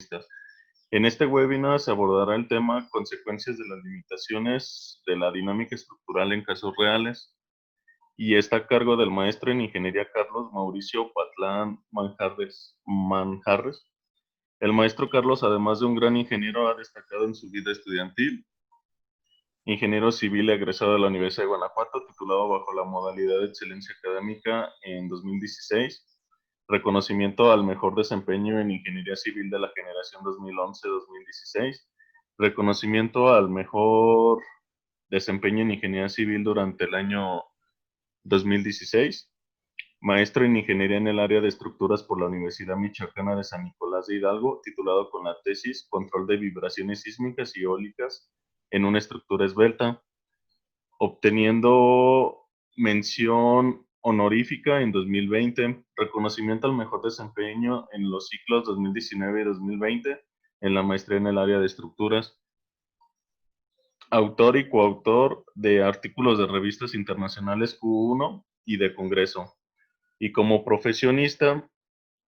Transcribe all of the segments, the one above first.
inversionistas. En este webinar se abordará el tema consecuencias de las limitaciones de la dinámica estructural en casos reales, y está a cargo del maestro en ingeniería Carlos Mauricio Patlán Manjarres. El maestro Carlos, además de un gran ingeniero, ha destacado en su vida estudiantil. Ingeniero civil egresado de la Universidad de Guanajuato, titulado bajo la modalidad de excelencia académica en 2016. Reconocimiento al mejor desempeño en ingeniería civil de la generación 2011-2016. Reconocimiento al mejor desempeño en ingeniería civil durante el año 2016. Maestro en ingeniería en el área de estructuras por la Universidad Michoacana de San Nicolás de Hidalgo, titulado con la tesis Control de vibraciones sísmicas y eólicas en una estructura esbelta, obteniendo mención honorífica en 2020, reconocimiento al mejor desempeño en los ciclos 2019 y 2020 en la maestría en el área de estructuras, autor y coautor de artículos de revistas internacionales Q1 y de Congreso, y como profesionista,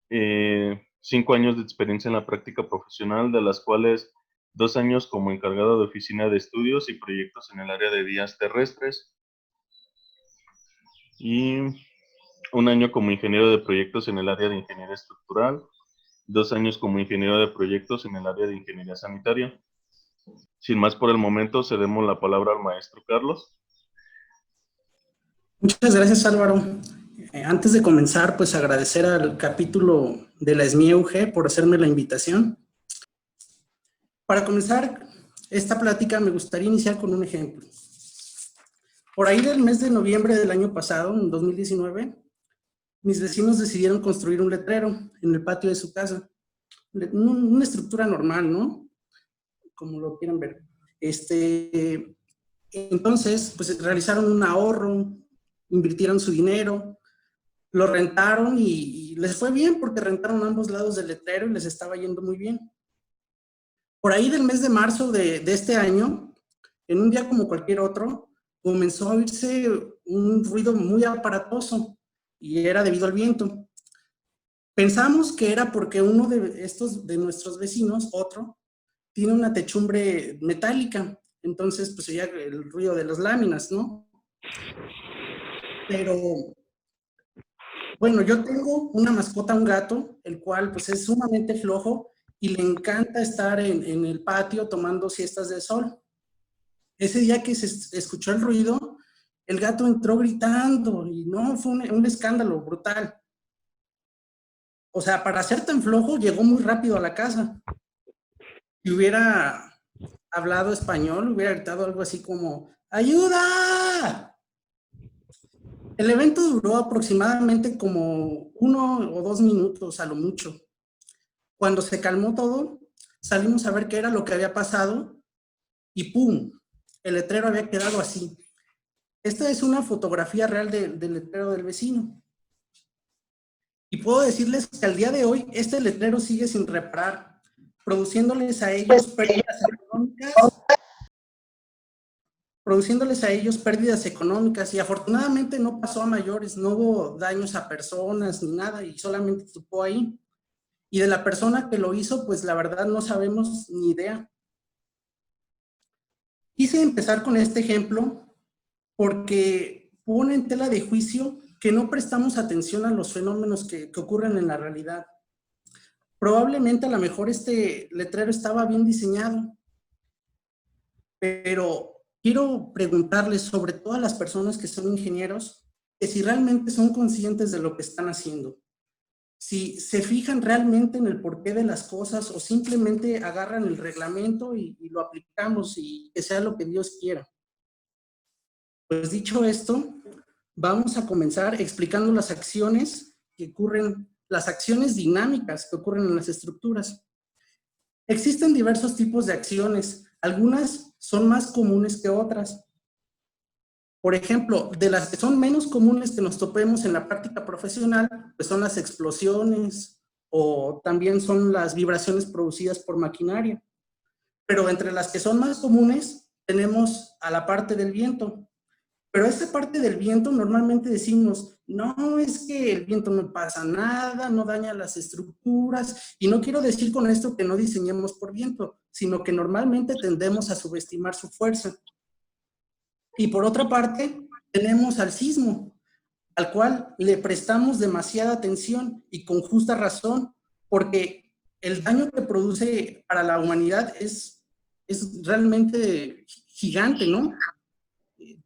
5 años de experiencia en la práctica profesional, de las cuales 2 años como encargado de oficina de estudios y proyectos en el área de vías terrestres, y 1 año como ingeniero de proyectos en el área de ingeniería estructural, 2 años como ingeniero de proyectos en el área de ingeniería sanitaria. Sin más por el momento, cedemos la palabra al maestro Carlos. Muchas gracias, Álvaro. Antes de comenzar, pues agradecer al capítulo de la SMIEUG por hacerme la invitación. Para comenzar esta plática me gustaría iniciar con un ejemplo. Por ahí del mes de noviembre del año pasado, en 2019, mis vecinos decidieron construir un letrero en el patio de su casa. Una estructura normal, ¿no? Como lo quieran ver. Entonces, pues realizaron un ahorro, invirtieron su dinero, lo rentaron y les fue bien porque rentaron ambos lados del letrero y les estaba yendo muy bien. Por ahí del mes de marzo de este año, en un día como cualquier otro, comenzó a oírse un ruido muy aparatoso y era debido al viento. Pensamos que era porque uno de nuestros vecinos, otro, tiene una techumbre metálica, entonces pues oía el ruido de las láminas, ¿no? Pero bueno, yo tengo una mascota, un gato, el cual pues es sumamente flojo y le encanta estar en el patio tomando siestas de sol. Ese día que se escuchó el ruido, el gato entró gritando y no, fue un escándalo brutal. O sea, para ser tan flojo, llegó muy rápido a la casa. Si hubiera hablado español, hubiera gritado algo así como, ¡ayuda! El evento duró aproximadamente como 1 o 2 minutos a lo mucho. Cuando se calmó todo, salimos a ver qué era lo que había pasado y ¡pum! El letrero había quedado así. Esta es una fotografía real del letrero del vecino. Y puedo decirles que al día de hoy este letrero sigue sin reparar, produciéndoles a ellos pérdidas económicas, y afortunadamente no pasó a mayores, no hubo daños a personas ni nada y solamente topó ahí. Y de la persona que lo hizo, pues la verdad no sabemos ni idea. Quise empezar con este ejemplo porque pone en tela de juicio que no prestamos atención a los fenómenos que ocurren en la realidad. Probablemente a lo mejor este letrero estaba bien diseñado, pero quiero preguntarles, sobre todo a las personas que son ingenieros, que si realmente son conscientes de lo que están haciendo. Si se fijan realmente en el porqué de las cosas o simplemente agarran el reglamento y lo aplicamos y que sea lo que Dios quiera. Pues dicho esto, vamos a comenzar explicando las acciones que ocurren, las acciones dinámicas que ocurren en las estructuras. Existen diversos tipos de acciones, algunas son más comunes que otras. Por ejemplo, de las que son menos comunes que nos topemos en la práctica profesional, pues son las explosiones o también son las vibraciones producidas por maquinaria. Pero entre las que son más comunes tenemos a la parte del viento. Pero esta parte del viento normalmente decimos, no, es que el viento no pasa nada, no daña las estructuras, y no quiero decir con esto que no diseñemos por viento, sino que normalmente tendemos a subestimar su fuerza. Y por otra parte, tenemos al sismo, al cual le prestamos demasiada atención y con justa razón, porque el daño que produce para la humanidad es realmente gigante, ¿no?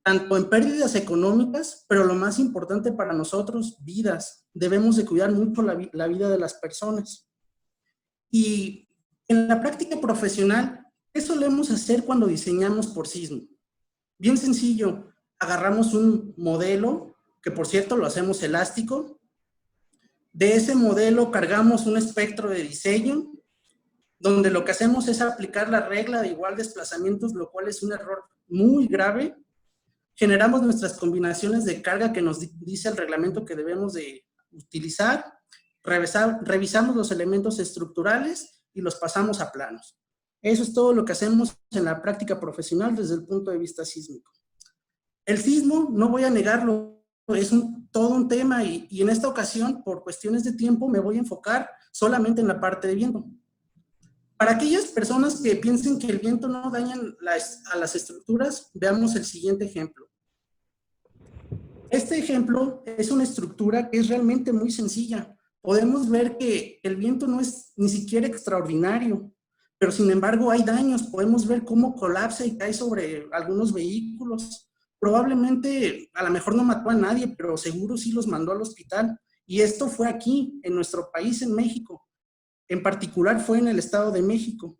Tanto en pérdidas económicas, pero lo más importante para nosotros, vidas. Debemos de cuidar mucho la vida de las personas. Y en la práctica profesional, ¿qué solemos hacer cuando diseñamos por sismo? Bien sencillo, agarramos un modelo, que por cierto lo hacemos elástico. De ese modelo cargamos un espectro de diseño, donde lo que hacemos es aplicar la regla de igual desplazamientos, lo cual es un error muy grave. Generamos nuestras combinaciones de carga que nos dice el reglamento que debemos de utilizar, revisamos los elementos estructurales y los pasamos a planos. Eso es todo lo que hacemos en la práctica profesional desde el punto de vista sísmico. El sismo, no voy a negarlo, es todo un tema y en esta ocasión, por cuestiones de tiempo, me voy a enfocar solamente en la parte de viento. Para aquellas personas que piensen que el viento no daña a las estructuras, veamos el siguiente ejemplo. Este ejemplo es una estructura que es realmente muy sencilla. Podemos ver que el viento no es ni siquiera extraordinario, pero sin embargo hay daños. Podemos ver cómo colapsa y cae sobre algunos vehículos. Probablemente, a lo mejor no mató a nadie, pero seguro sí los mandó al hospital. Y esto fue aquí, en nuestro país, en México. En particular fue en el Estado de México.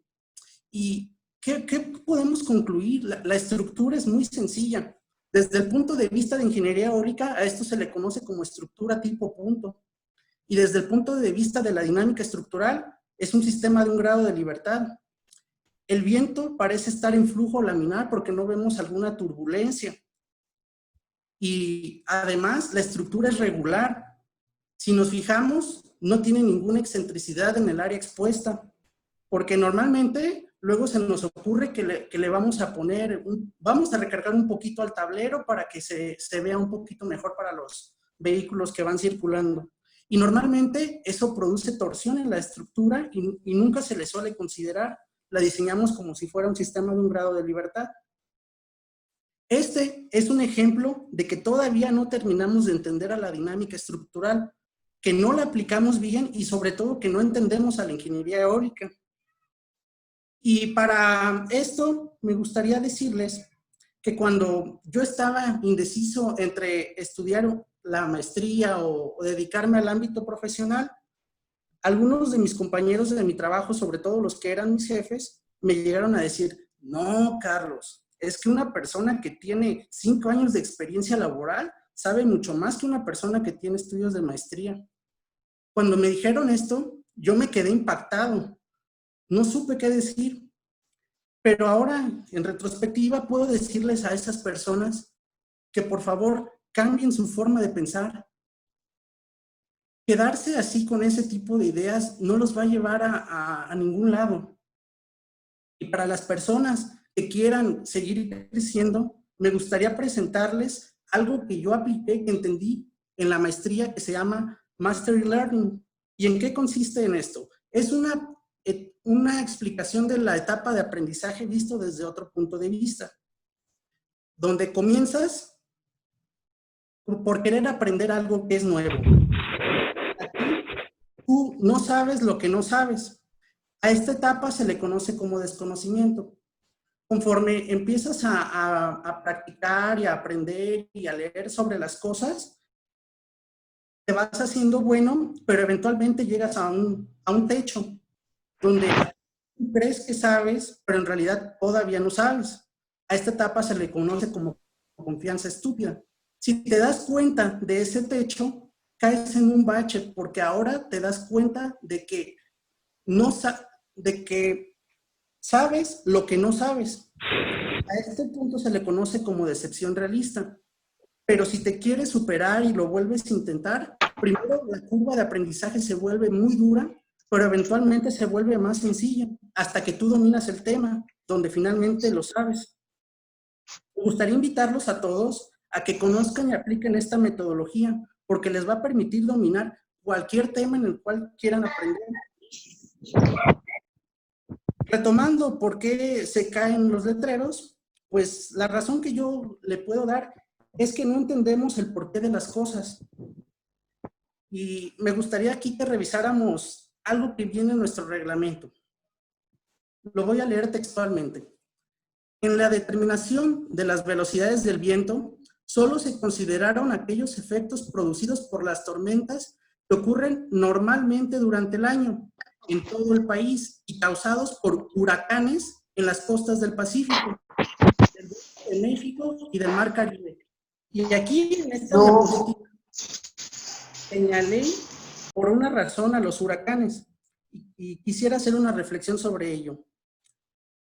¿Y qué podemos concluir? La estructura es muy sencilla. Desde el punto de vista de ingeniería eólica, a esto se le conoce como estructura tipo punto. Y desde el punto de vista de la dinámica estructural, es un sistema de un grado de libertad. El viento parece estar en flujo laminar porque no vemos alguna turbulencia. Y además, la estructura es regular. Si nos fijamos, no tiene ninguna excentricidad en el área expuesta, porque normalmente luego se nos ocurre que le vamos a poner, vamos a recargar un poquito al tablero para que se vea un poquito mejor para los vehículos que van circulando. Y normalmente eso produce torsión en la estructura y nunca se le suele considerar. La diseñamos como si fuera un sistema de un grado de libertad. Este es un ejemplo de que todavía no terminamos de entender a la dinámica estructural, que no la aplicamos bien y sobre todo que no entendemos a la ingeniería eólica. Y para esto me gustaría decirles que cuando yo estaba indeciso entre estudiar la maestría o dedicarme al ámbito profesional, algunos de mis compañeros de mi trabajo, sobre todo los que eran mis jefes, me llegaron a decir, no, Carlos, es que una persona que tiene 5 años de experiencia laboral sabe mucho más que una persona que tiene estudios de maestría. Cuando me dijeron esto, yo me quedé impactado. No supe qué decir. Pero ahora, en retrospectiva, puedo decirles a esas personas que por favor cambien su forma de pensar. Quedarse así con ese tipo de ideas no los va a llevar a ningún lado. Y para las personas que quieran seguir creciendo, me gustaría presentarles algo que yo apliqué, que entendí en la maestría, que se llama Mastery Learning. ¿Y en qué consiste en esto? Es una explicación de la etapa de aprendizaje visto desde otro punto de vista, donde comienzas por querer aprender algo que es nuevo. Aquí tú no sabes lo que no sabes. A esta etapa se le conoce como desconocimiento. Conforme empiezas a practicar y a aprender y a leer sobre las cosas, te vas haciendo bueno, pero eventualmente llegas a un techo, donde tú crees que sabes, pero en realidad todavía no sabes. A esta etapa se le conoce como confianza estúpida. Si te das cuenta de ese techo, caes en un bache, porque ahora te das cuenta de que sabes lo que no sabes. A este punto se le conoce como decepción realista. Pero si te quieres superar y lo vuelves a intentar, primero la curva de aprendizaje se vuelve muy dura, pero eventualmente se vuelve más sencilla, hasta que tú dominas el tema, donde finalmente lo sabes. Me gustaría invitarlos a todos a que conozcan y apliquen esta metodología, porque les va a permitir dominar cualquier tema en el cual quieran aprender. Retomando por qué se caen los letreros, pues la razón que yo le puedo dar es que no entendemos el porqué de las cosas. Y me gustaría aquí que revisáramos algo que viene en nuestro reglamento. Lo voy a leer textualmente. En la determinación de las velocidades del viento, solo se consideraron aquellos efectos producidos por las tormentas que ocurren normalmente durante el año en todo el país y causados por huracanes en las costas del Pacífico, del Golfo de México y del Mar Caribe. Y aquí en esta diapositiva señalé por una razón a los huracanes y quisiera hacer una reflexión sobre ello.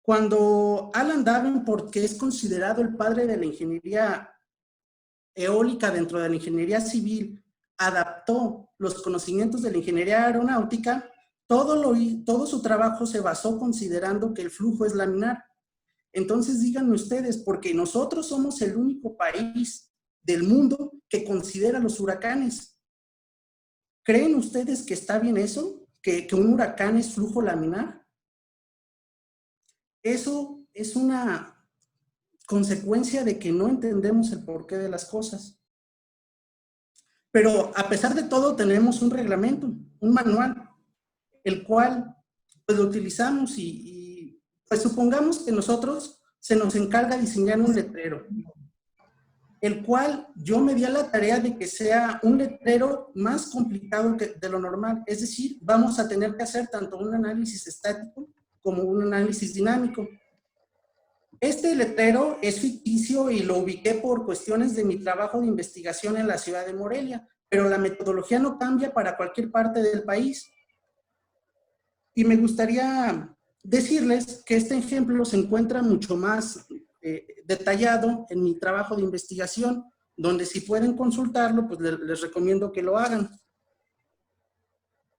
Cuando Alan Davenport, que es considerado el padre de la ingeniería eólica dentro de la ingeniería civil, adaptó los conocimientos de la ingeniería aeronáutica, todo su trabajo se basó considerando que el flujo es laminar. Entonces díganme ustedes, porque nosotros somos el único país del mundo que considera los huracanes. ¿Creen ustedes que está bien eso? ¿Que un huracán es flujo laminar? Eso es una consecuencia de que no entendemos el porqué de las cosas. Pero a pesar de todo tenemos un reglamento, un manual, el cual pues lo utilizamos y pues supongamos que nosotros se nos encarga diseñar un letrero, el cual yo me di a la tarea de que sea un letrero más complicado que de lo normal. Es decir, vamos a tener que hacer tanto un análisis estático como un análisis dinámico. Este letrero es ficticio y lo ubiqué por cuestiones de mi trabajo de investigación en la ciudad de Morelia, pero la metodología no cambia para cualquier parte del país. Y me gustaría decirles que este ejemplo se encuentra mucho más detallado en mi trabajo de investigación, donde si pueden consultarlo, pues les recomiendo que lo hagan.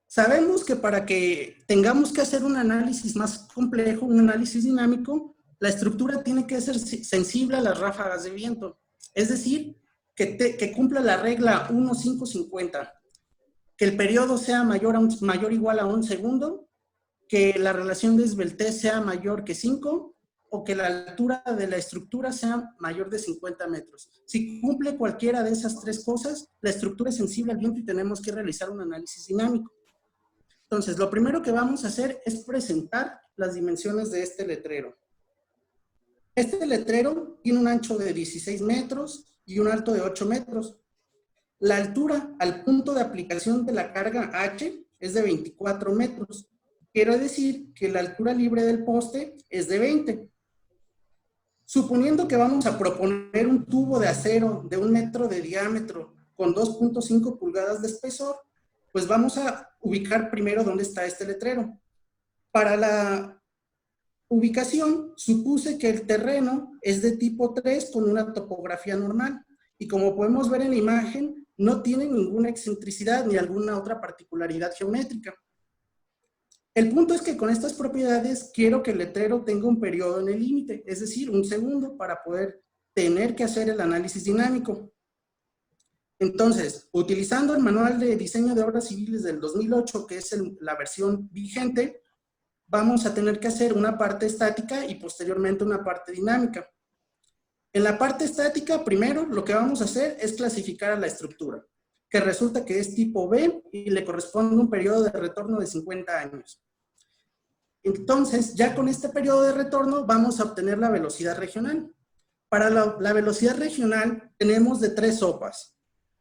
Sabemos que para que tengamos que hacer un análisis más complejo, un análisis dinámico, la estructura tiene que ser sensible a las ráfagas de viento. Es decir, que cumpla la regla 1.550, que el periodo sea mayor o igual a 1 segundo, que la relación de esbeltez sea mayor que 5 o que la altura de la estructura sea mayor de 50 metros. Si cumple cualquiera de esas tres cosas, la estructura es sensible al viento y tenemos que realizar un análisis dinámico. Entonces, lo primero que vamos a hacer es presentar las dimensiones de este letrero. Este letrero tiene un ancho de 16 metros y un alto de 8 metros. La altura al punto de aplicación de la carga H es de 24 metros. Quiero decir que la altura libre del poste es de 20. Suponiendo que vamos a proponer un tubo de acero de 1 metro de diámetro con 2.5 pulgadas de espesor, pues vamos a ubicar primero dónde está este letrero. Para la ubicación, supuse que el terreno es de tipo 3 con una topografía normal. Y como podemos ver en la imagen, no tiene ninguna excentricidad ni alguna otra particularidad geométrica. El punto es que con estas propiedades quiero que el letrero tenga un periodo en el límite, es decir, 1 segundo para poder tener que hacer el análisis dinámico. Entonces, utilizando el manual de diseño de obras civiles del 2008, que es la versión vigente, vamos a tener que hacer una parte estática y posteriormente una parte dinámica. En la parte estática, primero, lo que vamos a hacer es clasificar a la estructura, que resulta que es tipo B y le corresponde un periodo de retorno de 50 años. Entonces, ya con este periodo de retorno vamos a obtener la velocidad regional. Para la velocidad regional tenemos de 3 sopas.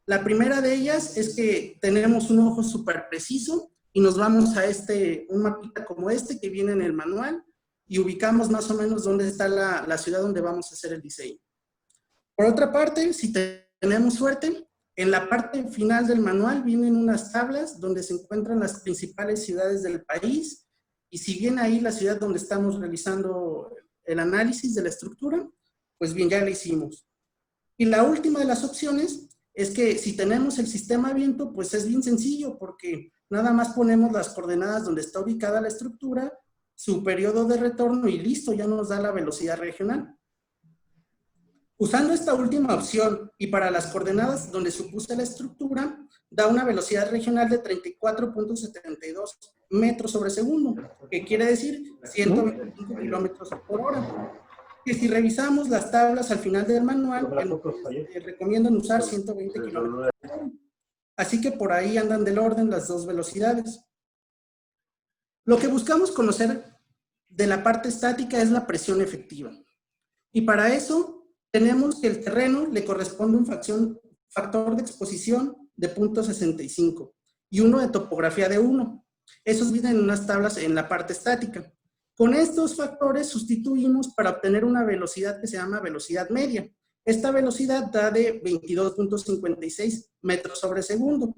La primera de ellas es que tenemos un ojo súper preciso y nos vamos a un mapita como este que viene en el manual y ubicamos más o menos dónde está la ciudad donde vamos a hacer el diseño. Por otra parte, si tenemos suerte, en la parte final del manual vienen unas tablas donde se encuentran las principales ciudades del país y si viene ahí la ciudad donde estamos realizando el análisis de la estructura, pues bien, ya la hicimos. Y la última de las opciones es que si tenemos el sistema viento, pues es bien sencillo porque nada más ponemos las coordenadas donde está ubicada la estructura, su periodo de retorno y listo, ya nos da la velocidad regional. Usando esta última opción y para las coordenadas donde supuse la estructura, da una velocidad regional de 34.72 metros sobre segundo, que quiere decir 125 kilómetros por hora. Que si revisamos las tablas al final del manual, recomiendan usar 120 kilómetros por hora. Así que por ahí andan del orden las dos velocidades. Lo que buscamos conocer de la parte estática es la presión efectiva. Y para eso tenemos que el terreno le corresponde un factor de exposición de 0.65 y uno de topografía de 1. Esos vienen en unas tablas en la parte estática. Con estos factores sustituimos para obtener una velocidad que se llama velocidad media. Esta velocidad da de 22.56 metros sobre segundo.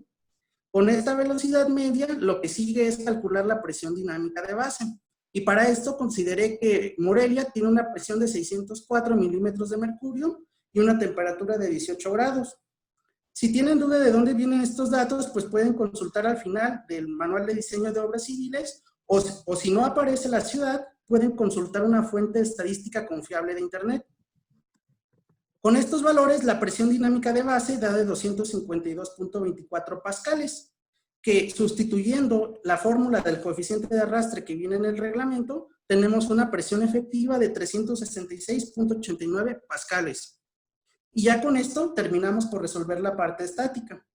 Con esta velocidad media, lo que sigue es calcular la presión dinámica de base. Y para esto consideré que Morelia tiene una presión de 604 milímetros de mercurio y una temperatura de 18 grados. Si tienen duda de dónde vienen estos datos, pues pueden consultar al final del Manual de Diseño de Obras Civiles, o si no aparece la ciudad, pueden consultar una fuente estadística confiable de Internet. Con estos valores, la presión dinámica de base da de 252.24 pascales, que sustituyendo la fórmula del coeficiente de arrastre que viene en el reglamento, tenemos una presión efectiva de 366.89 pascales. Y ya con esto terminamos por resolver la parte estática.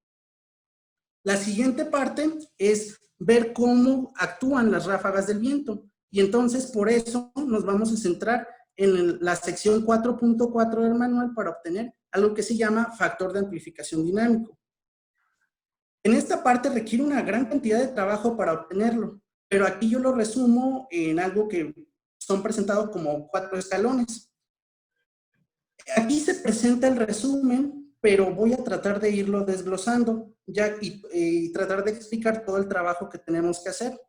La siguiente parte es ver cómo actúan las ráfagas del viento. Y entonces por eso nos vamos a centrar en la sección 4.4 del manual para obtener algo que se llama factor de amplificación dinámico. En esta parte requiere una gran cantidad de trabajo para obtenerlo, pero aquí yo lo resumo en algo que son presentados como 4 escalones. Aquí se presenta el resumen, pero voy a tratar de irlo desglosando y tratar de explicar todo el trabajo que tenemos que hacer.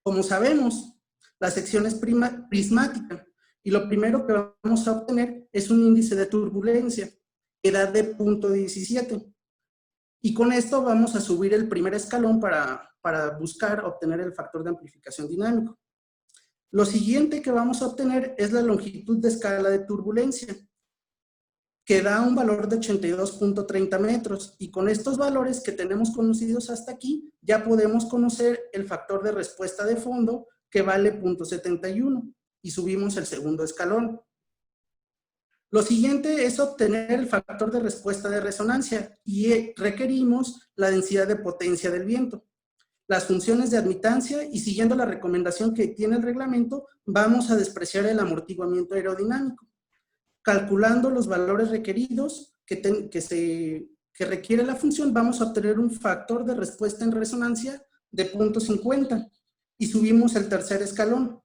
Como sabemos, la sección es prismática y lo primero que vamos a obtener es un índice de turbulencia que da de 0.17. Y con esto vamos a subir el primer escalón para buscar obtener el factor de amplificación dinámico. Lo siguiente que vamos a obtener es la longitud de escala de turbulencia, que da un valor de 82.30 metros. Y con estos valores que tenemos conocidos hasta aquí, ya podemos conocer el factor de respuesta de fondo, que vale 0.71. Y subimos el segundo escalón. Lo siguiente es obtener el factor de respuesta de resonancia y requerimos la densidad de potencia del viento, las funciones de admitancia y siguiendo la recomendación que tiene el reglamento, vamos a despreciar el amortiguamiento aerodinámico. Calculando los valores requeridos que requiere la función, vamos a obtener un factor de respuesta en resonancia de 0.50 y subimos el tercer escalón.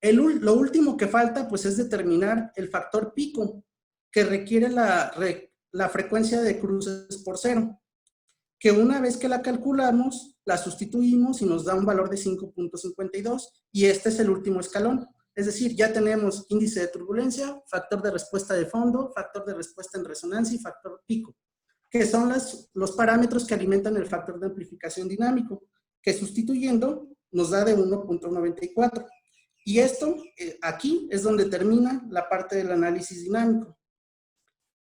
Lo último que falta pues es determinar el factor pico, que requiere la frecuencia de cruces por cero, que una vez que la calculamos, la sustituimos y nos da un valor de 5.52, y este es el último escalón. Es decir, ya tenemos índice de turbulencia, factor de respuesta de fondo, factor de respuesta en resonancia y factor pico, que son los parámetros que alimentan el factor de amplificación dinámico, que sustituyendo nos da de 1.94. Y esto, aquí, es donde termina la parte del análisis dinámico.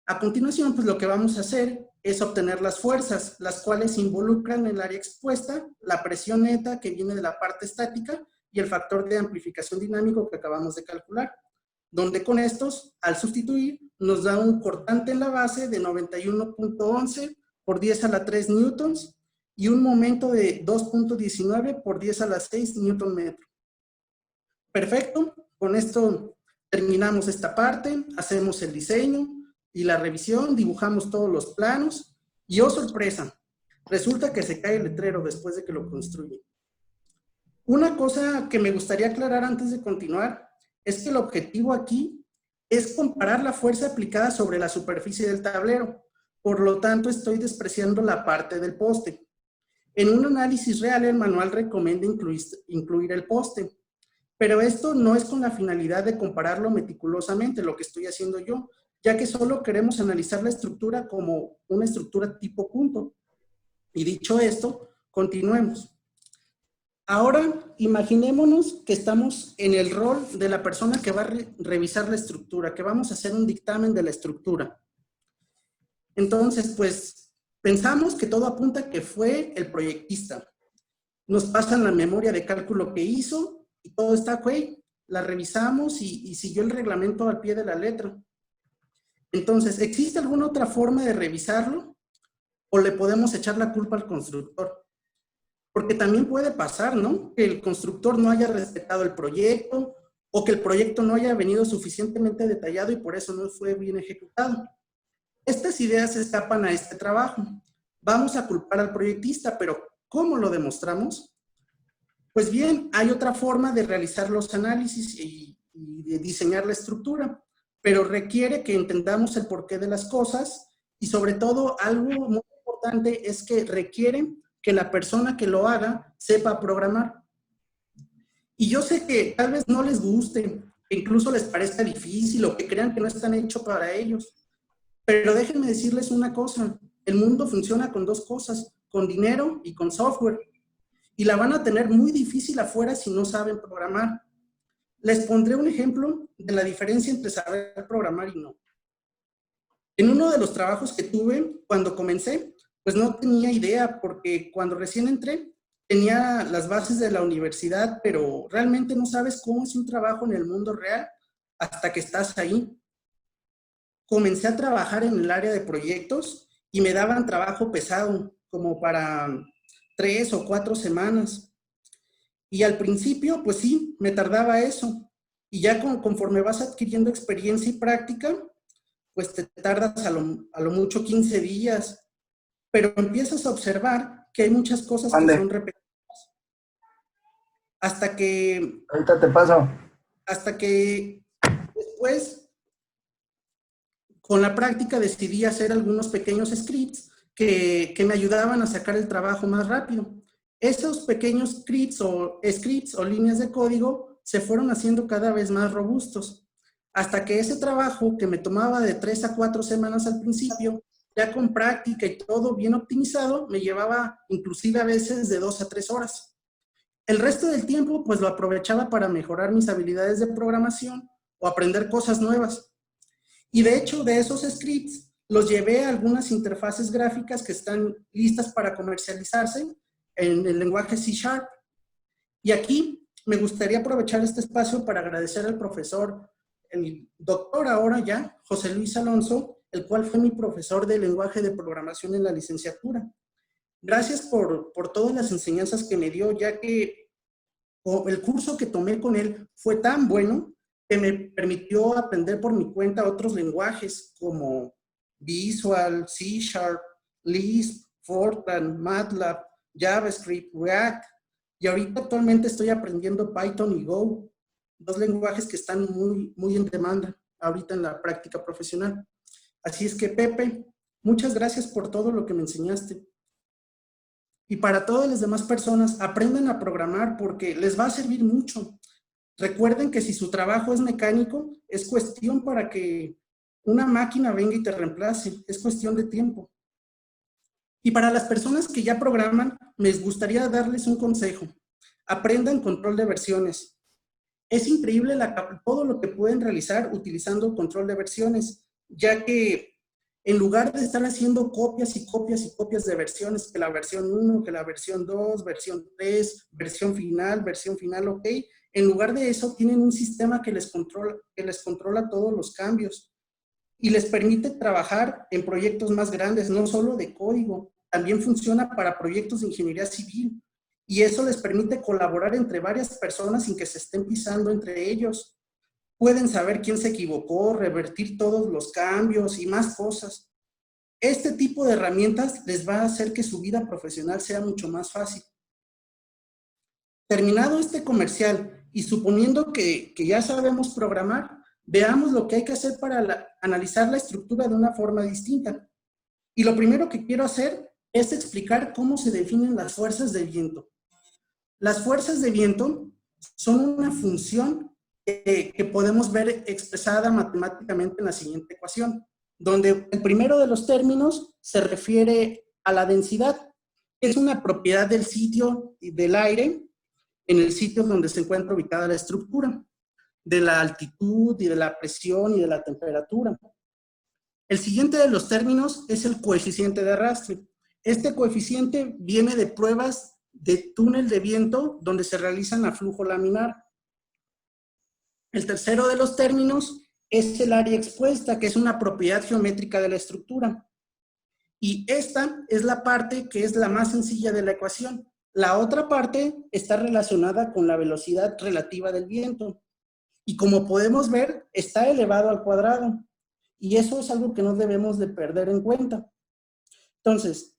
A continuación, pues lo que vamos a hacer es obtener las fuerzas, las cuales involucran el área expuesta, la presión neta que viene de la parte estática y el factor de amplificación dinámico que acabamos de calcular, donde con estos, al sustituir, nos da un cortante en la base de 91.11 por 10 a la 3 newtons y un momento de 2.19 por 10 a la 6 newton metro. Perfecto, con esto terminamos esta parte, hacemos el diseño y la revisión, dibujamos todos los planos y ¡oh sorpresa! Resulta que se cae el letrero después de que lo construyen. Una cosa que me gustaría aclarar antes de continuar es que el objetivo aquí es comparar la fuerza aplicada sobre la superficie del tablero, por lo tanto estoy despreciando la parte del poste. En un análisis real el manual recomienda incluir el poste, pero esto no es con la finalidad de compararlo meticulosamente, lo que estoy haciendo yo, ya que solo queremos analizar la estructura como una estructura tipo punto. Y dicho esto, continuemos. Ahora, imaginémonos que estamos en el rol de la persona que va a revisar la estructura, que vamos a hacer un dictamen de la estructura. Entonces, pues, pensamos que todo apunta que fue el proyectista. Nos pasan la memoria de cálculo que hizo y todo está ok. La revisamos y siguió el reglamento al pie de la letra. Entonces, ¿existe alguna otra forma de revisarlo? ¿O le podemos echar la culpa al constructor? Porque también puede pasar, ¿no? Que el constructor no haya respetado el proyecto o que el proyecto no haya venido suficientemente detallado y por eso no fue bien ejecutado. Estas ideas se escapan a este trabajo. Vamos a culpar al proyectista, pero ¿cómo lo demostramos? Pues bien, hay otra forma de realizar los análisis y de diseñar la estructura, pero requiere que entendamos el porqué de las cosas y sobre todo algo muy importante es que requiere que la persona que lo haga sepa programar. Y yo sé que tal vez no les guste, que incluso les parezca difícil o que crean que no están hechos para ellos. Pero déjenme decirles una cosa, el mundo funciona con dos cosas, con dinero y con software. Y la van a tener muy difícil afuera si no saben programar. Les pondré un ejemplo de la diferencia entre saber programar y no. En uno de los trabajos que tuve, cuando comencé, pues no tenía idea, porque cuando recién entré, tenía las bases de la universidad, pero realmente no sabes cómo es un trabajo en el mundo real hasta que estás ahí. Comencé a trabajar en el área de proyectos y me daban trabajo pesado, como para 3 o 4 semanas. Y al principio, pues sí, me tardaba eso. Y ya conforme vas adquiriendo experiencia y práctica, pues te tardas a lo mucho 15 días. Pero empiezas a observar que hay muchas cosas que son repetidas. Hasta que... Ahorita te paso. Hasta que después, con la práctica, decidí hacer algunos pequeños scripts que me ayudaban a sacar el trabajo más rápido. Esos pequeños scripts o líneas de código se fueron haciendo cada vez más robustos, hasta que ese trabajo que me tomaba de 3 a 4 semanas al principio, ya con práctica y todo bien optimizado, me llevaba inclusive a veces de 2 a 3 horas. El resto del tiempo pues lo aprovechaba para mejorar mis habilidades de programación o aprender cosas nuevas. Y de hecho, de esos scripts los llevé a algunas interfaces gráficas que están listas para comercializarse en el lenguaje C#. Y aquí me gustaría aprovechar este espacio para agradecer al profesor, el doctor ahora ya, José Luis Alonso, el cual fue mi profesor de lenguaje de programación en la licenciatura. Gracias por todas las enseñanzas que me dio, ya que el curso que tomé con él fue tan bueno que me permitió aprender por mi cuenta otros lenguajes como Visual, C#, Lisp, Fortran, MATLAB, JavaScript, React, y ahorita actualmente estoy aprendiendo Python y Go, dos lenguajes que están muy en demanda ahorita en la práctica profesional. Así es que, Pepe, muchas gracias por todo lo que me enseñaste. Y para todas las demás personas, aprendan a programar porque les va a servir mucho. Recuerden que si su trabajo es mecánico, es cuestión para que una máquina venga y te reemplace, es cuestión de tiempo. Y para las personas que ya programan, me gustaría darles un consejo. Aprendan control de versiones. Es increíble todo lo que pueden realizar utilizando control de versiones, ya que en lugar de estar haciendo copias y copias y copias de versiones, que la versión 1, que la versión 2, versión 3, versión final, ok, en lugar de eso tienen un sistema que les controla todos los cambios y les permite trabajar en proyectos más grandes, no solo de código, también funciona para proyectos de ingeniería civil y eso les permite colaborar entre varias personas sin que se estén pisando entre ellos. Pueden saber quién se equivocó, revertir todos los cambios y más cosas. Este tipo de herramientas les va a hacer que su vida profesional sea mucho más fácil. Terminado este comercial y suponiendo que ya sabemos programar, veamos lo que hay que hacer para analizar la estructura de una forma distinta. Y lo primero que quiero hacer es explicar cómo se definen las fuerzas de viento. Las fuerzas de viento son una función que podemos ver expresada matemáticamente en la siguiente ecuación, donde el primero de los términos se refiere a la densidad, que es una propiedad del sitio y del aire, en el sitio donde se encuentra ubicada la estructura, de la altitud y de la presión y de la temperatura. El siguiente de los términos es el coeficiente de arrastre. Este coeficiente viene de pruebas de túnel de viento donde se realizan a flujo laminar. El tercero de los términos es el área expuesta, que es una propiedad geométrica de la estructura. Y esta es la parte que es la más sencilla de la ecuación. La otra parte está relacionada con la velocidad relativa del viento. Y como podemos ver, está elevado al cuadrado. Y eso es algo que no debemos de perder en cuenta. Entonces,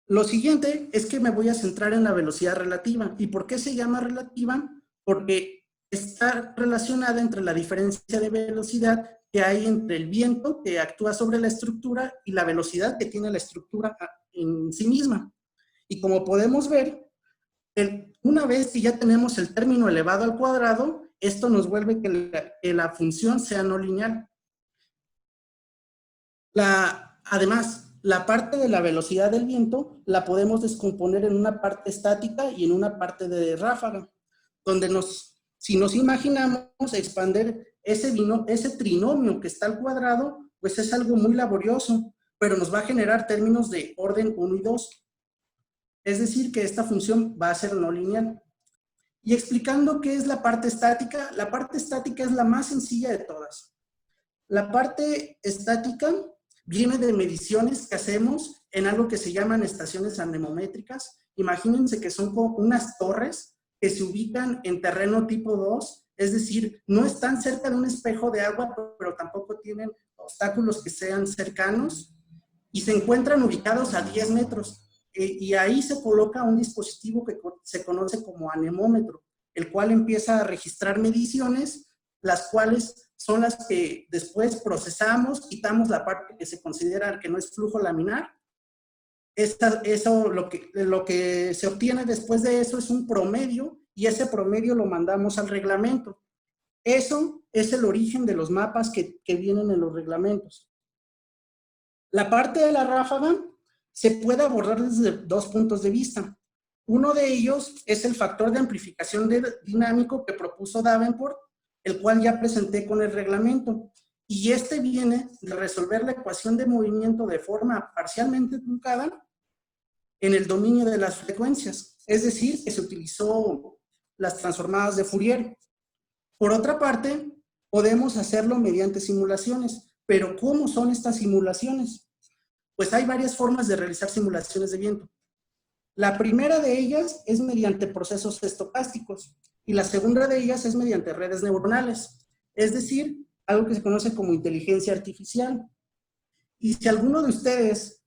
lo siguiente es que me voy a centrar en la velocidad relativa. ¿Y por qué se llama relativa? Porque está relacionada entre la diferencia de velocidad que hay entre el viento que actúa sobre la estructura y la velocidad que tiene la estructura en sí misma. Y como podemos ver, una vez que ya tenemos el término elevado al cuadrado, esto nos vuelve que la función sea no lineal. Además, la parte de la velocidad del viento la podemos descomponer en una parte estática y en una parte de ráfaga, donde si nos imaginamos expander ese trinomio que está al cuadrado, pues es algo muy laborioso, pero nos va a generar términos de orden 1 y 2. Es decir, que esta función va a ser no lineal. Y explicando qué es la parte estática es la más sencilla de todas. La parte estática viene de mediciones que hacemos en algo que se llaman estaciones anemométricas. Imagínense que son como unas torres que se ubican en terreno tipo 2, es decir, no están cerca de un espejo de agua, pero tampoco tienen obstáculos que sean cercanos y se encuentran ubicados a 10 metros. Y ahí se coloca un dispositivo que se conoce como anemómetro, el cual empieza a registrar mediciones, las cuales son las que después procesamos, quitamos la parte que se considera que no es flujo laminar. Lo que se obtiene después de eso es un promedio, y ese promedio lo mandamos al reglamento. Eso es el origen de los mapas que vienen en los reglamentos. La parte de la ráfaga se puede abordar desde 2 puntos de vista. Uno de ellos es el factor de amplificación dinámico que propuso Davenport, el cual ya presenté con el reglamento. Y este viene de resolver la ecuación de movimiento de forma parcialmente truncada en el dominio de las frecuencias. Es decir, que se utilizó las transformadas de Fourier. Por otra parte, podemos hacerlo mediante simulaciones. Pero ¿cómo son estas simulaciones? Pues hay varias formas de realizar simulaciones de viento. La primera de ellas es mediante procesos estocásticos y la segunda de ellas es mediante redes neuronales, es decir, algo que se conoce como inteligencia artificial. Y si alguno de ustedes,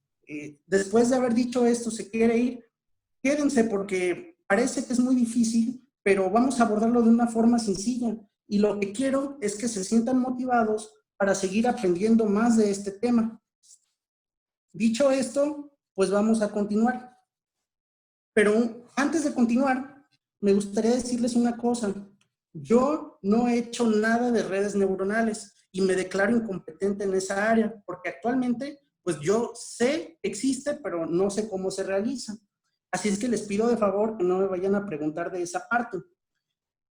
después de haber dicho esto, se quiere ir, quédense porque parece que es muy difícil, pero vamos a abordarlo de una forma sencilla. Y lo que quiero es que se sientan motivados para seguir aprendiendo más de este tema. Dicho esto, pues vamos a continuar. Pero antes de continuar, me gustaría decirles una cosa. Yo no he hecho nada de redes neuronales y me declaro incompetente en esa área, porque actualmente, pues yo sé que existe, pero no sé cómo se realiza. Así es que les pido de favor que no me vayan a preguntar de esa parte.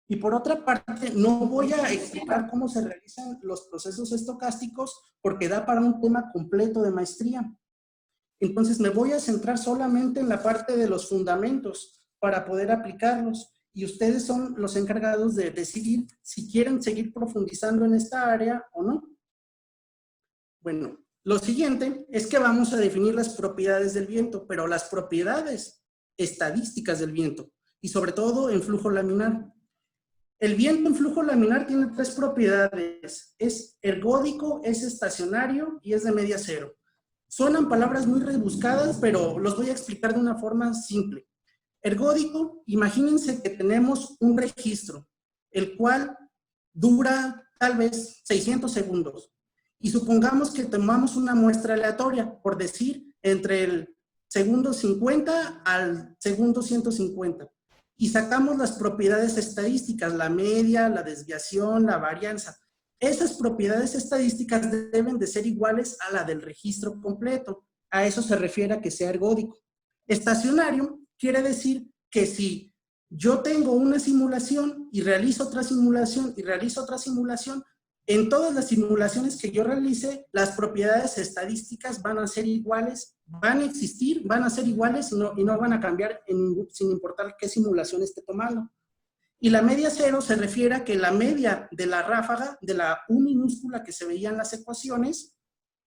Y por otra parte, no voy a explicar cómo se realizan los procesos estocásticos, porque da para un tema completo de maestría. Entonces me voy a centrar solamente en la parte de los fundamentos para poder aplicarlos y ustedes son los encargados de decidir si quieren seguir profundizando en esta área o no. Bueno, lo siguiente es que vamos a definir las propiedades del viento, pero las propiedades estadísticas del viento y sobre todo en flujo laminar. El viento en flujo laminar tiene 3 propiedades. Es ergódico, es estacionario y es de media cero. Suenan palabras muy rebuscadas, pero los voy a explicar de una forma simple. Ergódico, imagínense que tenemos un registro, el cual dura tal vez 600 segundos. Y supongamos que tomamos una muestra aleatoria, por decir, entre el segundo 50 al segundo 150. Y sacamos las propiedades estadísticas, la media, la desviación, la varianza. Esas propiedades estadísticas deben de ser iguales a la del registro completo. A eso se refiere a que sea ergódico. Estacionario quiere decir que si Yo tengo una simulación y realizo otra simulación y realizo otra simulación. En todas las simulaciones que yo realice, las propiedades estadísticas van a ser iguales, van a existir, van a ser iguales y no van a cambiar sin importar qué simulación esté tomando. Y la media cero se refiere a que la media de la ráfaga, de la U minúscula que se veía en las ecuaciones,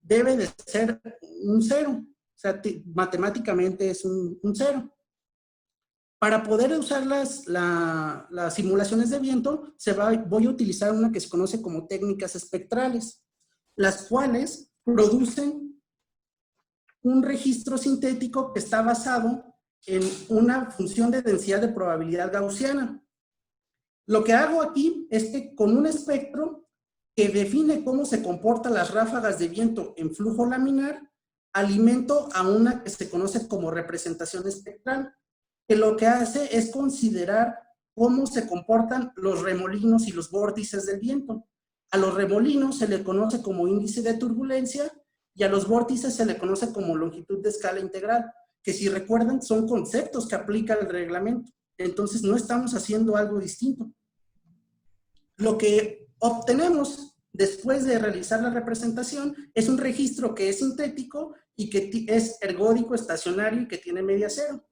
debe de ser un cero. O sea, matemáticamente es un cero. Para poder usar las simulaciones de viento, voy a utilizar una que se conoce como técnicas espectrales, las cuales producen un registro sintético que está basado en una función de densidad de probabilidad gaussiana. Lo que hago aquí es que con un espectro que define cómo se comportan las ráfagas de viento en flujo laminar, alimento a una que se conoce como representación espectral, que lo que hace es considerar cómo se comportan los remolinos y los vórtices del viento. A los remolinos se le conoce como índice de turbulencia y a los vórtices se le conoce como longitud de escala integral, que si recuerdan son conceptos que aplica el reglamento. Entonces no estamos haciendo algo distinto. Lo que obtenemos después de realizar la representación es un registro que es sintético y que es ergódico, estacionario y que tiene media cero.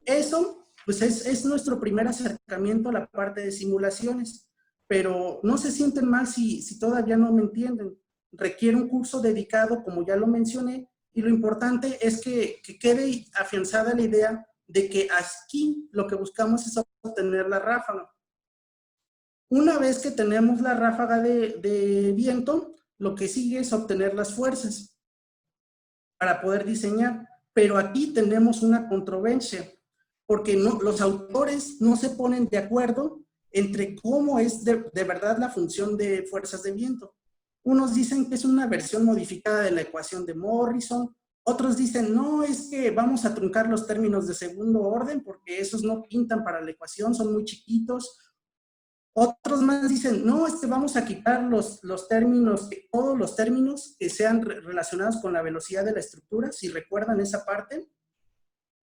Eso, pues es nuestro primer acercamiento a la parte de simulaciones, pero no se sienten mal si todavía no me entienden. Requiere un curso dedicado, como ya lo mencioné, y lo importante es que quede afianzada la idea de que aquí lo que buscamos es obtener la ráfaga. Una vez que tenemos la ráfaga de viento, lo que sigue es obtener las fuerzas para poder diseñar, pero aquí tenemos una controversia, porque los autores no se ponen de acuerdo entre cómo es de verdad la función de fuerzas de viento. Unos dicen que es una versión modificada de la ecuación de Morrison, otros dicen, no, es que vamos a truncar los términos de segundo orden porque esos no pintan para la ecuación, son muy chiquitos. Otros más dicen, no, vamos a quitar los términos, todos los términos que sean relacionados con la velocidad de la estructura, si recuerdan esa parte.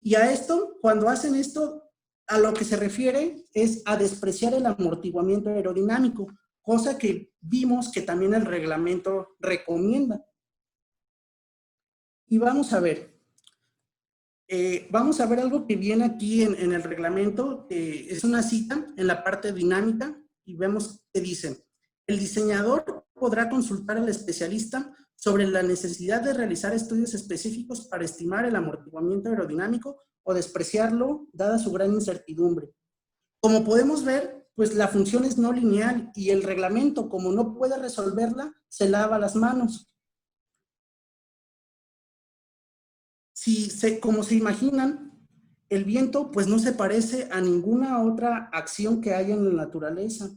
Y a esto, cuando hacen esto, a lo que se refiere es a despreciar el amortiguamiento aerodinámico, cosa que vimos que también el reglamento recomienda. Y vamos a ver algo que viene aquí en el reglamento, es una cita en la parte dinámica, y vemos que dice, el diseñador podrá consultar al especialista sobre la necesidad de realizar estudios específicos para estimar el amortiguamiento aerodinámico o despreciarlo, dada su gran incertidumbre. Como podemos ver, pues la función es no lineal y el reglamento, como no puede resolverla, se lava las manos. Como se imaginan, el viento pues no se parece a ninguna otra acción que haya en la naturaleza.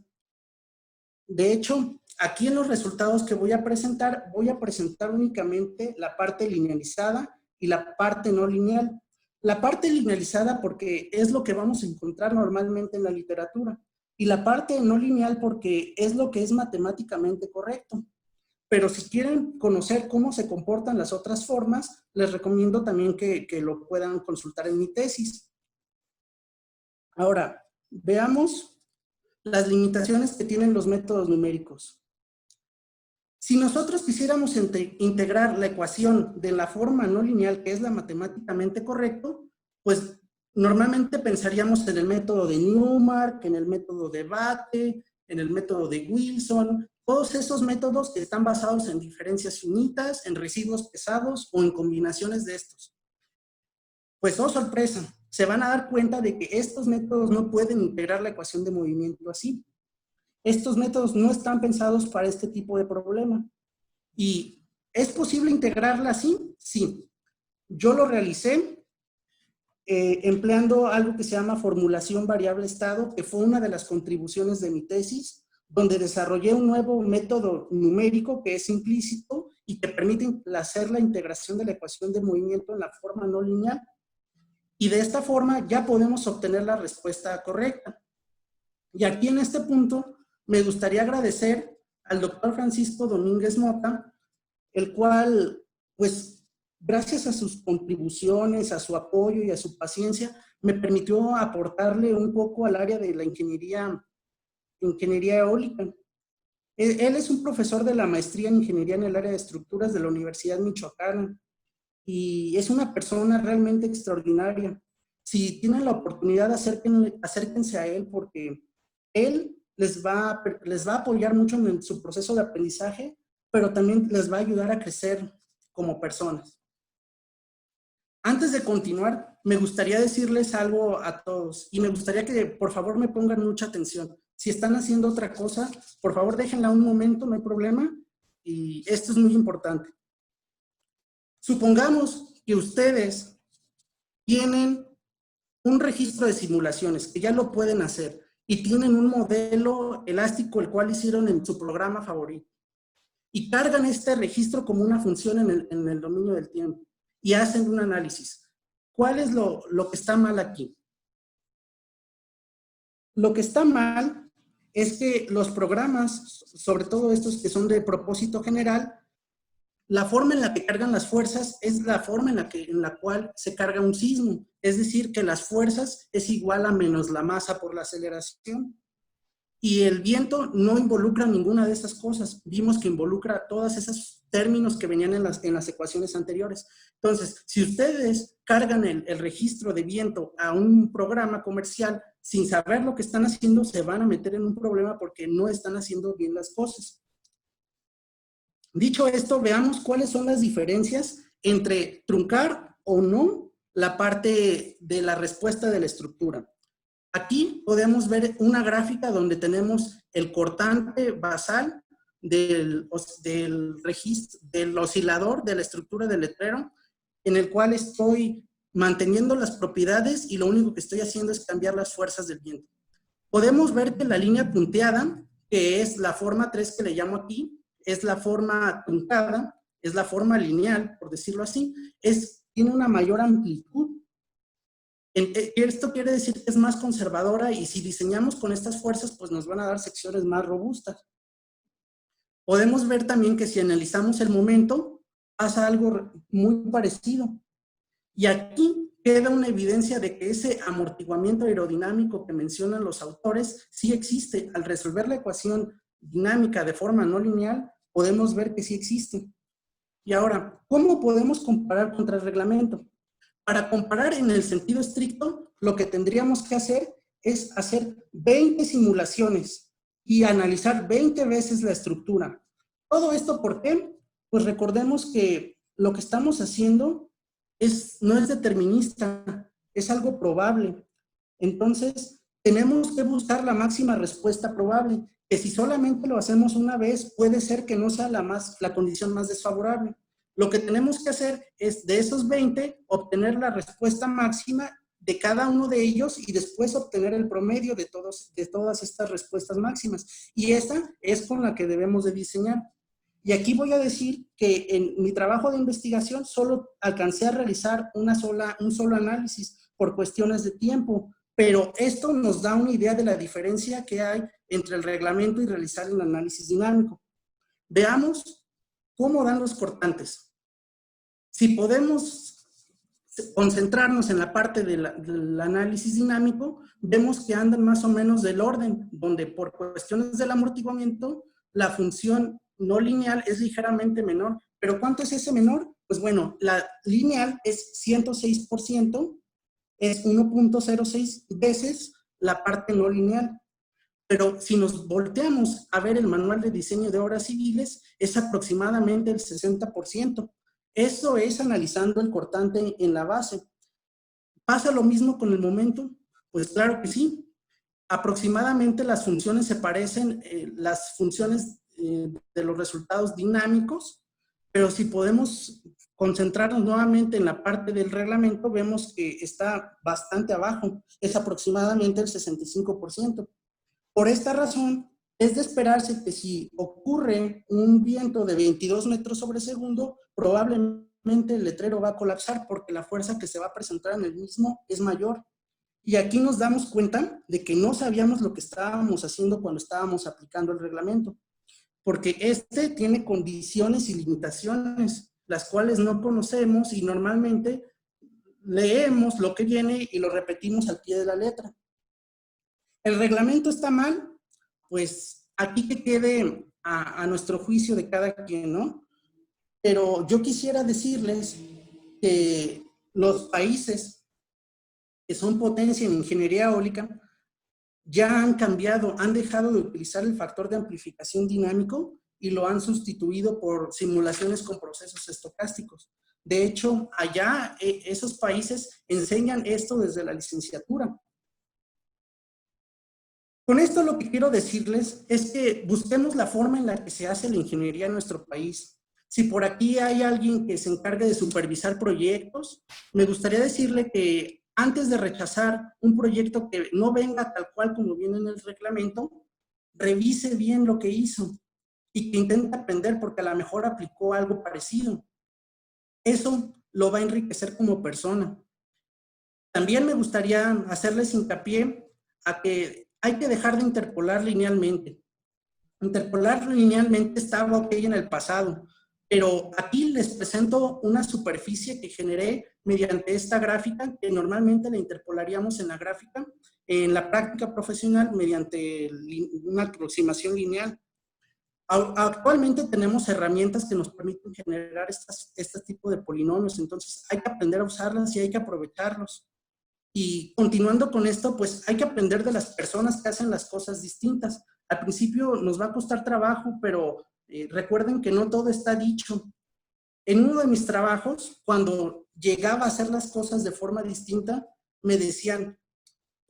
De hecho, aquí en los resultados que voy a presentar únicamente la parte linealizada y la parte no lineal. La parte linealizada porque es lo que vamos a encontrar normalmente en la literatura, y la parte no lineal porque es lo que es matemáticamente correcto. Pero si quieren conocer cómo se comportan las otras formas, les recomiendo también que lo puedan consultar en mi tesis. Ahora, veamos las limitaciones que tienen los métodos numéricos. Si nosotros quisiéramos integrar la ecuación de la forma no lineal, que es la matemáticamente correcto, pues normalmente pensaríamos en el método de Newmark, en el método de Bethe, en el método de Wilson, todos esos métodos que están basados en diferencias finitas, en residuos pesados o en combinaciones de estos. Pues, oh sorpresa, se van a dar cuenta de que estos métodos no pueden integrar la ecuación de movimiento así. Estos métodos no están pensados para este tipo de problema. ¿Y es posible integrarla así? Sí. Yo lo realicé empleando algo que se llama formulación variable estado, que fue una de las contribuciones de mi tesis, donde desarrollé un nuevo método numérico que es implícito y que permite hacer la integración de la ecuación de movimiento en la forma no lineal. Y de esta forma ya podemos obtener la respuesta correcta. Y aquí en este punto me gustaría agradecer al doctor Francisco Domínguez Mota, el cual, pues, gracias a sus contribuciones, a su apoyo y a su paciencia, me permitió aportarle un poco al área de la ingeniería eólica. Él es un profesor de la maestría en ingeniería en el área de estructuras de la Universidad Michoacana y es una persona realmente extraordinaria. Si tienen la oportunidad, acérquense a él porque él les va a apoyar mucho en su proceso de aprendizaje, pero también les va a ayudar a crecer como personas. Antes de continuar, me gustaría decirles algo a todos y me gustaría que por favor me pongan mucha atención. Si están haciendo otra cosa, por favor déjenla un momento, no hay problema, y esto es muy importante. Supongamos que ustedes tienen un registro de simulaciones, que ya lo pueden hacer, y tienen un modelo elástico el cual hicieron en su programa favorito, y cargan este registro como una función en el dominio del tiempo, y hacen un análisis. ¿Cuál es lo que está mal aquí? Lo que está mal es que los programas, sobre todo estos que son de propósito general, la forma en la que cargan las fuerzas es la forma en la cual se carga un sismo. Es decir, que las fuerzas es igual a menos la masa por la aceleración. Y el viento no involucra ninguna de esas cosas. Vimos que involucra todos esos términos que venían en las ecuaciones anteriores. Entonces, si ustedes cargan el registro de viento a un programa comercial sin saber lo que están haciendo, se van a meter en un problema porque no están haciendo bien las cosas. Dicho esto, veamos cuáles son las diferencias entre truncar o no la parte de la respuesta de la estructura. Aquí podemos ver una gráfica donde tenemos el cortante basal del oscilador de la estructura del letrero, en el cual estoy manteniendo las propiedades y lo único que estoy haciendo es cambiar las fuerzas del viento. Podemos ver que la línea punteada, que es la forma 3 que le llamo aquí, es la forma truncada, es la forma lineal, por decirlo así, tiene una mayor amplitud. Esto quiere decir que es más conservadora y si diseñamos con estas fuerzas, pues nos van a dar secciones más robustas. Podemos ver también que si analizamos el momento, pasa algo muy parecido. Y aquí queda una evidencia de que ese amortiguamiento aerodinámico que mencionan los autores sí existe. Al resolver la ecuación dinámica de forma no lineal, podemos ver que sí existe. Y ahora, ¿cómo podemos comparar contra el reglamento? Para comparar en el sentido estricto, lo que tendríamos que hacer es hacer 20 simulaciones y analizar 20 veces la estructura. ¿Todo esto por qué? Pues recordemos que lo que estamos haciendo no es determinista, es algo probable. Entonces, tenemos que buscar la máxima respuesta probable, que si solamente lo hacemos una vez, puede ser que no sea la condición más desfavorable. Lo que tenemos que hacer es, de esos 20, obtener la respuesta máxima de cada uno de ellos y después obtener el promedio de todas estas respuestas máximas. Y esa es con la que debemos de diseñar. Y aquí voy a decir que en mi trabajo de investigación solo alcancé a realizar un solo análisis por cuestiones de tiempo, pero esto nos da una idea de la diferencia que hay entre el reglamento y realizar el análisis dinámico. Veamos cómo dan los cortantes. Si podemos concentrarnos en la parte del análisis dinámico, vemos que andan más o menos del orden, donde por cuestiones del amortiguamiento, la función no lineal es ligeramente menor. ¿Pero cuánto es ese menor? Pues bueno, la lineal es 106%, es 1.06 veces la parte no lineal. Pero si nos volteamos a ver el manual de diseño de obras civiles, es aproximadamente el 60%. Eso es analizando el cortante en la base. ¿Pasa lo mismo con el momento? Pues claro que sí. Aproximadamente las funciones se parecen, las funciones de los resultados dinámicos, pero si podemos concentrarnos nuevamente en la parte del reglamento, vemos que está bastante abajo, es aproximadamente el 65%. Por esta razón, es de esperarse que si ocurre un viento de 22 metros sobre segundo, probablemente el letrero va a colapsar porque la fuerza que se va a presentar en el mismo es mayor. Y aquí nos damos cuenta de que no sabíamos lo que estábamos haciendo cuando estábamos aplicando el reglamento, porque este tiene condiciones y limitaciones, las cuales no conocemos y normalmente leemos lo que viene y lo repetimos al pie de la letra. ¿El reglamento está mal? Pues aquí que quede a nuestro juicio de cada quien, ¿no? Pero yo quisiera decirles que los países que son potencia en ingeniería eólica ya han cambiado, han dejado de utilizar el factor de amplificación dinámico y lo han sustituido por simulaciones con procesos estocásticos. De hecho, allá esos países enseñan esto desde la licenciatura. Con esto lo que quiero decirles es que busquemos la forma en la que se hace la ingeniería en nuestro país. Si por aquí hay alguien que se encargue de supervisar proyectos, me gustaría decirle que antes de rechazar un proyecto que no venga tal cual como viene en el reglamento, revise bien lo que hizo y que intente aprender porque a lo mejor aplicó algo parecido. Eso lo va a enriquecer como persona. También me gustaría hacerles hincapié a que hay que dejar de interpolar linealmente. Interpolar linealmente estaba ok en el pasado, pero aquí les presento una superficie que generé mediante esta gráfica, que normalmente la interpolaríamos en la gráfica, en la práctica profesional mediante una aproximación lineal. Actualmente tenemos herramientas que nos permiten generar este tipo de polinomios, entonces hay que aprender a usarlas y hay que aprovecharlos. Y continuando con esto, pues hay que aprender de las personas que hacen las cosas distintas. Al principio nos va a costar trabajo, pero recuerden que no todo está dicho. En uno de mis trabajos, cuando llegaba a hacer las cosas de forma distinta, me decían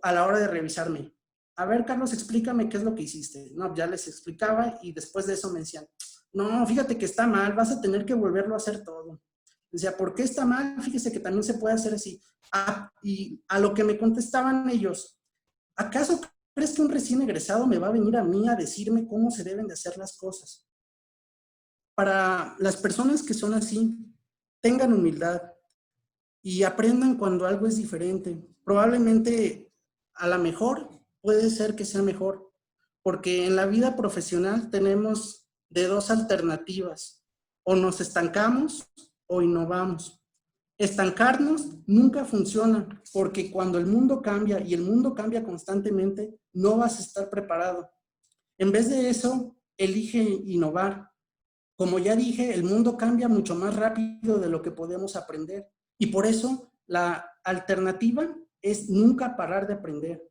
a la hora de revisarme, a ver, Carlos, explícame qué es lo que hiciste. No, ya les explicaba y después de eso me decían, no, fíjate que está mal, vas a tener que volverlo a hacer todo. Decía, ¿por qué está mal? Fíjese que también se puede hacer así. Y a lo que me contestaban ellos, ¿acaso crees que un recién egresado me va a venir a mí a decirme cómo se deben de hacer las cosas? Para las personas que son así, tengan humildad y aprendan cuando algo es diferente. Probablemente, a lo mejor, puede ser que sea mejor, porque en la vida profesional tenemos de dos alternativas. O nos estancamos o innovamos. Estancarnos nunca funciona, porque cuando el mundo cambia y el mundo cambia constantemente, no vas a estar preparado. En vez de eso, elige innovar. Como ya dije, el mundo cambia mucho más rápido de lo que podemos aprender. Y por eso la alternativa es nunca parar de aprender.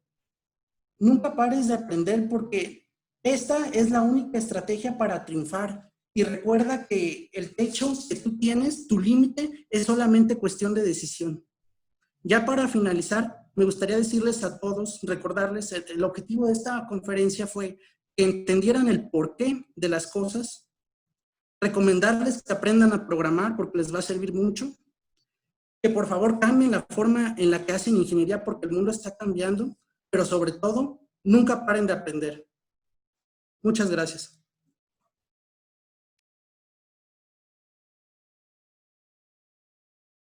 Nunca pares de aprender porque esta es la única estrategia para triunfar. Y recuerda que el techo que tú tienes, tu límite, es solamente cuestión de decisión. Ya para finalizar, me gustaría decirles a todos, recordarles, el objetivo de esta conferencia fue que entendieran el porqué de las cosas, recomendarles que aprendan a programar porque les va a servir mucho, que por favor cambien la forma en la que hacen ingeniería porque el mundo está cambiando, pero sobre todo, nunca paren de aprender. Muchas gracias.